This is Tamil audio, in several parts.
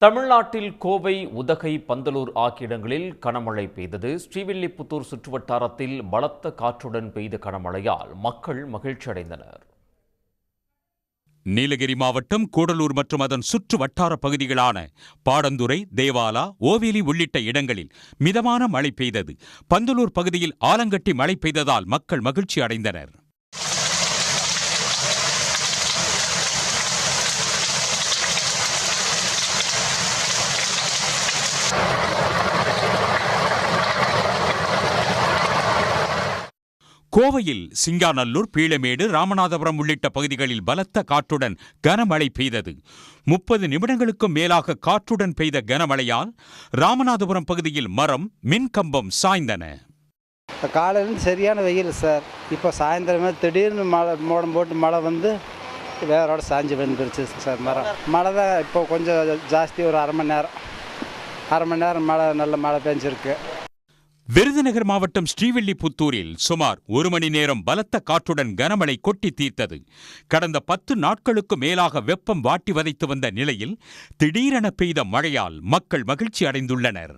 தமிழ்நாட்டில் கோவை, உதகை, பந்தலூர் ஆகிய இடங்களில் கனமழை பெய்தது. ஸ்ரீவில்லிபுத்தூர் சுற்றுவட்டாரத்தில் பலத்த காற்றுடன் பெய்த கனமழையால் மக்கள் மகிழ்ச்சி அடைந்தனர். நீலகிரி மாவட்டம் கூடலூர் மற்றும் அதன் சுற்று வட்டார பகுதிகளான பாடந்துறை, தேவாலா, ஓவேலி உள்ளிட்ட இடங்களில் மிதமான மழை பெய்தது. பந்தலூர் பகுதியில் ஆலங்கட்டி மழை பெய்ததால் மக்கள் மகிழ்ச்சி அடைந்தனர். கோவையில் சிங்காநல்லூர், பீளமேடு, ராமநாதபுரம் உள்ளிட்ட பகுதிகளில் பலத்த காற்றுடன் கனமழை பெய்தது. 30 நிமிடங்களுக்கும் மேலாக காற்றுடன் பெய்த கனமழையால் ராமநாதபுரம் பகுதியில் மரம், மின்கம்பம் சாய்ந்தன. காலையிலேருந்து சரியான வெயில் சார். இப்போ சாயந்தரமே திடீர்னு மழை மோடம் போட்டு மழை வந்து வேரோட சாஞ்சு வந்துருச்சு சார். மழை தான் இப்போ கொஞ்சம் ஜாஸ்தி, ஒரு அரை மணி நேரம் மழை, நல்ல மழை பெஞ்சிருக்கு. விருதுநகர் மாவட்டம் ஸ்ரீவில்லிபுத்தூரில் சுமார் 1 மணி நேரம் பலத்த காற்றுடன் கனமழை கொட்டி தீர்த்தது. கடந்த 10 நாட்களுக்கு மேலாக வெப்பம் வாட்டி வதைத்து வந்த நிலையில் திடீரென பெய்த மழையால் மக்கள் மகிழ்ச்சி அடைந்துள்ளனர்.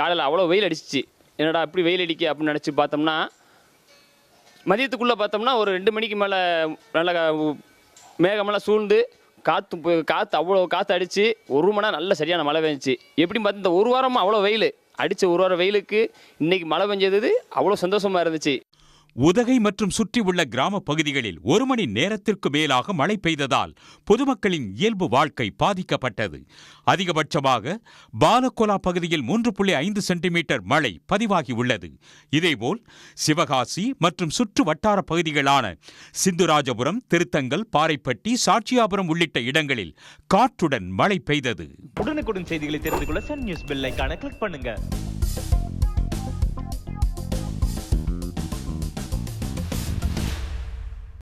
காலையில் அவ்வளோ வெயில் அடிச்சிச்சு. என்னடா அப்படி வெயில் அடிக்க அப்படின்னு நினச்சி பார்த்தோம்னா, மதியத்துக்குள்ளே பார்த்தோம்னா ஒரு 2 மணிக்கு மேலே நல்ல மேகமெல்லாம் சூழ்ந்து காற்று அவ்வளோ காற்று அடித்து 1 மணி நேரம் நல்ல சரியான மழை பெஞ்சிச்சு. எப்படின்னு பார்த்து இந்த ஒரு வாரமாக அவ்வளோ வெயில் அடித்த 1 வாரம் வெயிலுக்கு இன்றைக்கி மழை பெஞ்சது அவ்வளோ சந்தோஷமாக இருந்துச்சு. உதகை மற்றும் சுற்றியுள்ள கிராம பகுதிகளில் 1 மணி நேரத்திற்கு மேலாக மழை பெய்ததால் பொதுமக்களின் இயல்பு வாழ்க்கை பாதிக்கப்பட்டது. அதிகபட்சமாக பாலகோலா பகுதியில் 3.5 சென்டிமீட்டர் மழை பதிவாகியுள்ளது. இதேபோல் சிவகாசி மற்றும் சுற்று வட்டார பகுதிகளான சிந்துராஜபுரம், திருத்தங்கல், பாறைப்பட்டி, சாட்சியாபுரம் உள்ளிட்ட இடங்களில் காற்றுடன் மழை பெய்தது. உடனுக்குடன் செய்திகளை தெரிந்து கொள்ள சன் நியூஸ் பெல் ஐகானை கிளிக் பண்ணுங்க.